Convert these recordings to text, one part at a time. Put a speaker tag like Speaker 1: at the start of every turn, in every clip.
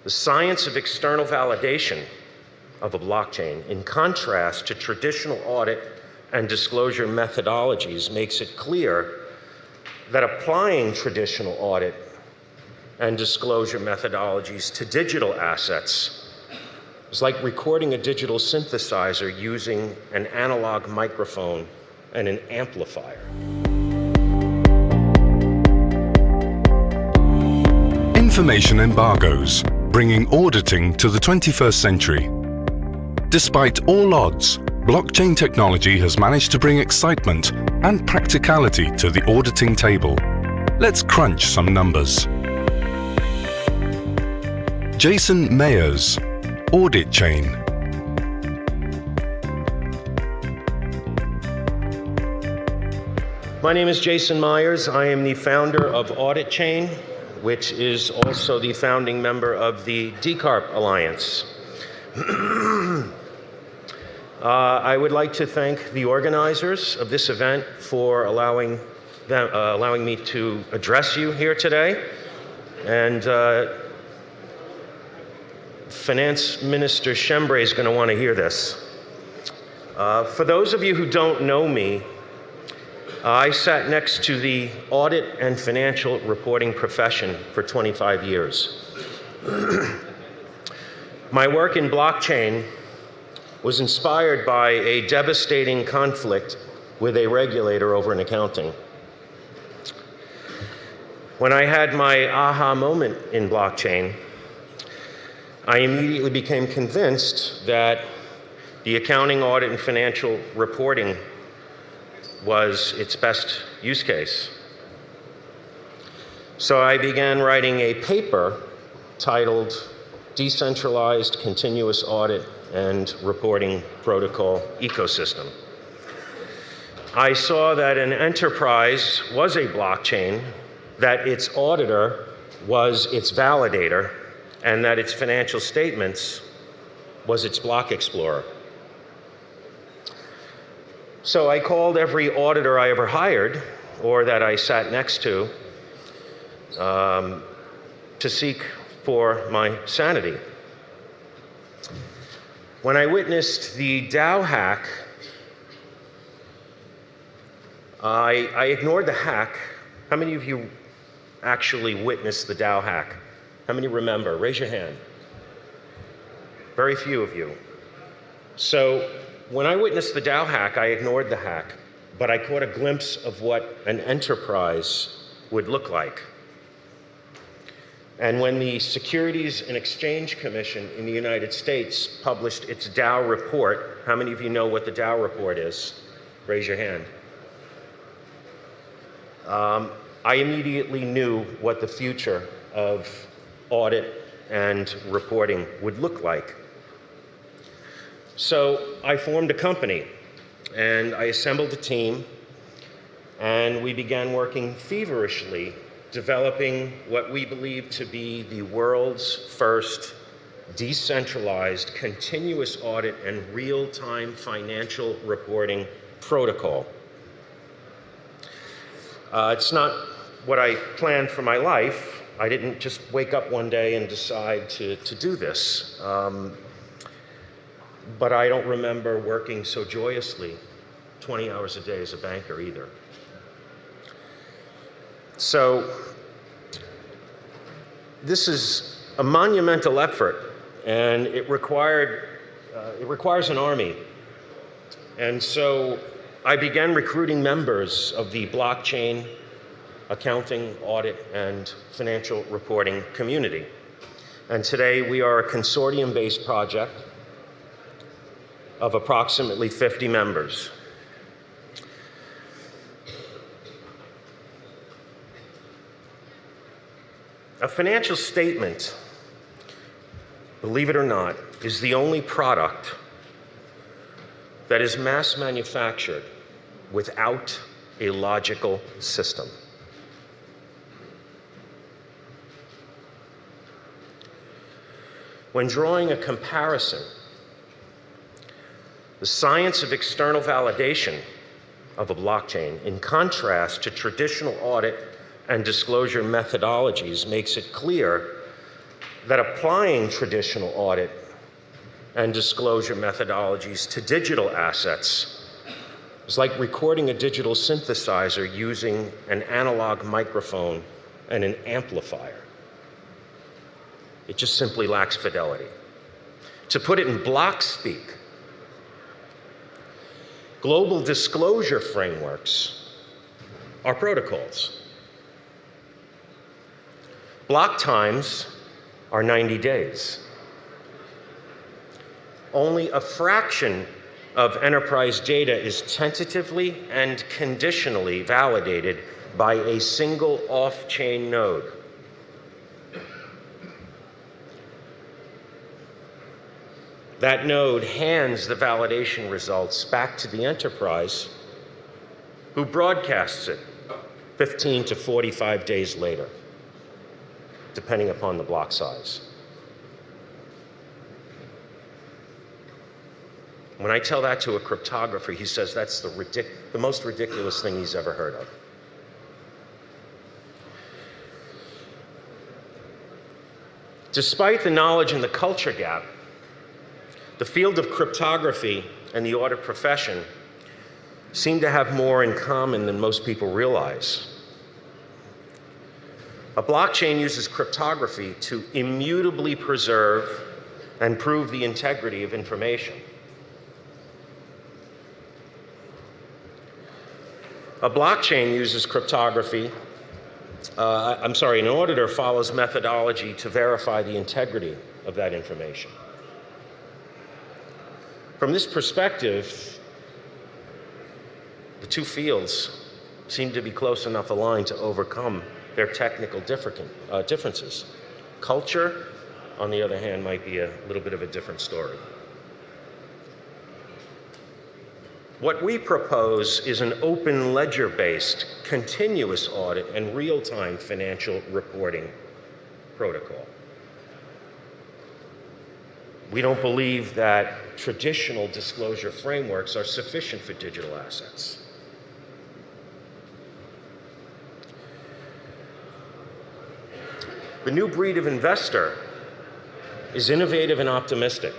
Speaker 1: The science of external validation of a blockchain, in contrast to traditional audit and disclosure methodologies, makes it clear that applying traditional audit and disclosure methodologies to digital assets is like recording a digital synthesizer using an analog microphone and an amplifier.
Speaker 2: Information embargoes, bringing auditing to the 21st century. Despite all odds, blockchain technology has managed to bring excitement and practicality to the auditing table. Let's crunch some numbers. Jason Meyers, Auditchain.
Speaker 1: My name is Jason Meyers. I am the founder of Auditchain, which is also the founding member of the DCARP Alliance. I would like to thank the organizers of this event for allowing me to address you here today. And Finance Minister Schembri is going to want to hear this. For those of you who don't know me, I sat next to the audit and financial reporting profession for 25 years. My work in blockchain was inspired by a devastating conflict with a regulator over an accounting. When I had my aha moment in blockchain, I immediately became convinced that the accounting, audit, and financial reporting was its best use case. So I began writing a paper titled Decentralized Continuous Audit and Reporting Protocol Ecosystem. I saw that an enterprise was a blockchain, that its auditor was its validator, and that its financial statements was its block explorer. So I called every auditor I ever hired, or that I sat next to seek for my sanity. When I witnessed the DAO hack, I ignored the hack. How many of you actually witnessed the DAO hack? How many remember? Raise your hand. Very few of you. So when I witnessed the DAO hack, I ignored the hack, but I caught a glimpse of what an enterprise would look like. And when the Securities and Exchange Commission in the United States published its DAO report, how many of you know what the DAO report is? Raise your hand. I immediately knew what the future of audit and reporting would look like. So I formed a company, and I assembled a team, and we began working feverishly, developing what we believe to be the world's first decentralized, continuous audit and real-time financial reporting protocol. It's not what I planned for my life. I didn't just wake up one day and decide to do this. But I don't remember working so joyously 20 hours a day as a banker either. So this is a monumental effort, and it requires an army. And so I began recruiting members of the blockchain, accounting, audit, and financial reporting community. And today we are a consortium-based project of approximately 50 members. A financial statement, believe it or not, is the only product that is mass manufactured without a logical system. When drawing a comparison, the science of external validation of a blockchain, in contrast to traditional audit and disclosure methodologies, makes it clear that applying traditional audit and disclosure methodologies to digital assets is like recording a digital synthesizer using an analog microphone and an amplifier. It just simply lacks fidelity. To put it in block speak, global disclosure frameworks are protocols. Block times are 90 days. Only a fraction of enterprise data is tentatively and conditionally validated by a single off-chain node. That node hands the validation results back to the enterprise, who broadcasts it 15 to 45 days later, depending upon the block size. When I tell that to a cryptographer, he says that's the most ridiculous thing he's ever heard of. Despite the knowledge and the culture gap, the field of cryptography and the audit profession seem to have more in common than most people realize. A blockchain uses cryptography to immutably preserve and prove the integrity of information. A blockchain uses cryptography, an auditor follows methodology to verify the integrity of that information. From this perspective, the two fields seem to be close enough aligned to overcome their technical differences. Culture, on the other hand, might be a little bit of a different story. What we propose is an open ledger-based, continuous audit and real-time financial reporting protocol. We don't believe that traditional disclosure frameworks are sufficient for digital assets. The new breed of investor is innovative and optimistic,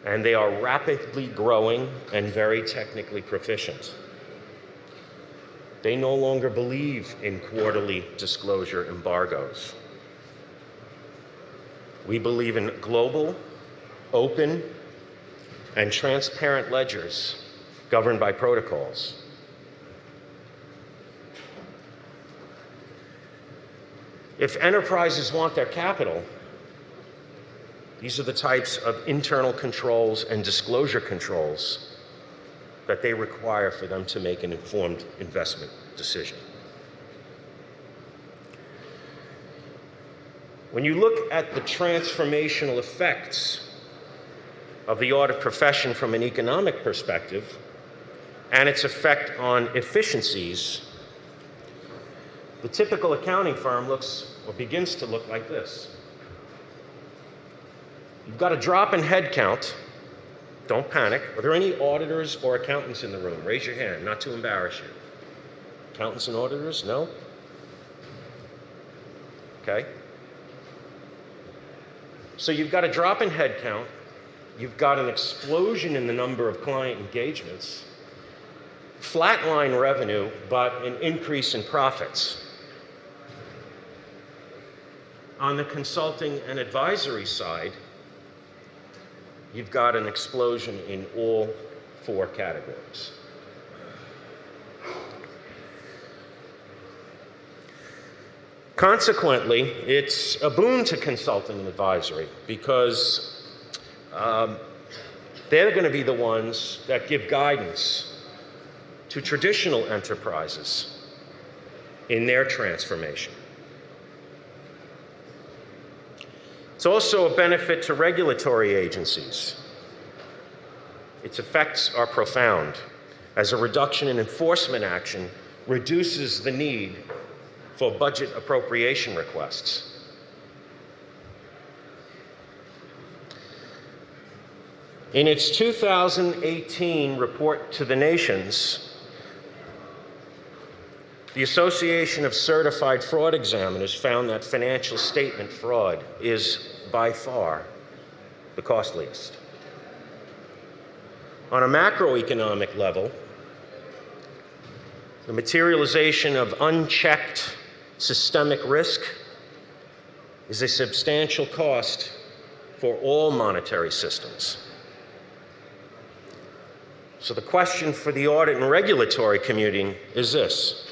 Speaker 1: and they are rapidly growing and very technically proficient. They no longer believe in quarterly disclosure embargoes. We believe in global, open, and transparent ledgers governed by protocols. If enterprises want their capital, these are the types of internal controls and disclosure controls that they require for them to make an informed investment decision. When you look at the transformational effects of the audit profession from an economic perspective and its effect on efficiencies, the typical accounting firm looks or begins to look like this. You've got a drop in headcount. Don't panic. Are there any auditors or accountants in the room? Raise your hand, not to embarrass you. Accountants and auditors? No? Okay. So you've got a drop in headcount. You've got an explosion in the number of client engagements, flatline revenue, but an increase in profits. On the consulting and advisory side, you've got an explosion in all four categories. Consequently, it's a boon to consulting and advisory because they're going to be the ones that give guidance to traditional enterprises in their transformation. It's also a benefit to regulatory agencies. Its effects are profound, as a reduction in enforcement action reduces the need for budget appropriation requests. In its 2018 report to the nations, The Association of Certified Fraud Examiners found that financial statement fraud is by far the costliest. On a macroeconomic level, the materialization of unchecked systemic risk is a substantial cost for all monetary systems. So the question for the audit and regulatory community is this: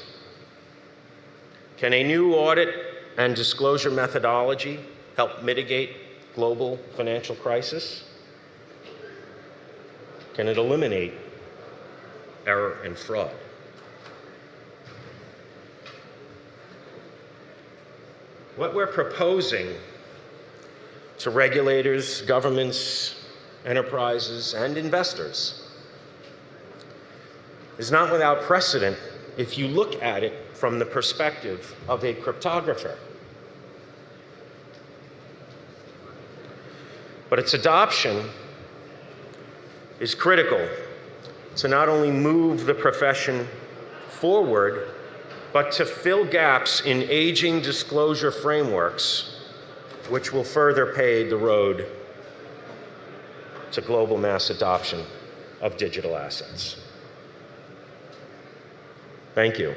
Speaker 1: can a new audit and disclosure methodology help mitigate global financial crisis? Can it eliminate error and fraud? What we're proposing to regulators, governments, enterprises, and investors is not without precedent if you look at it from the perspective of a cryptographer. But its adoption is critical to not only move the profession forward, but to fill gaps in aging disclosure frameworks, which will further pave the road to global mass adoption of digital assets. Thank you.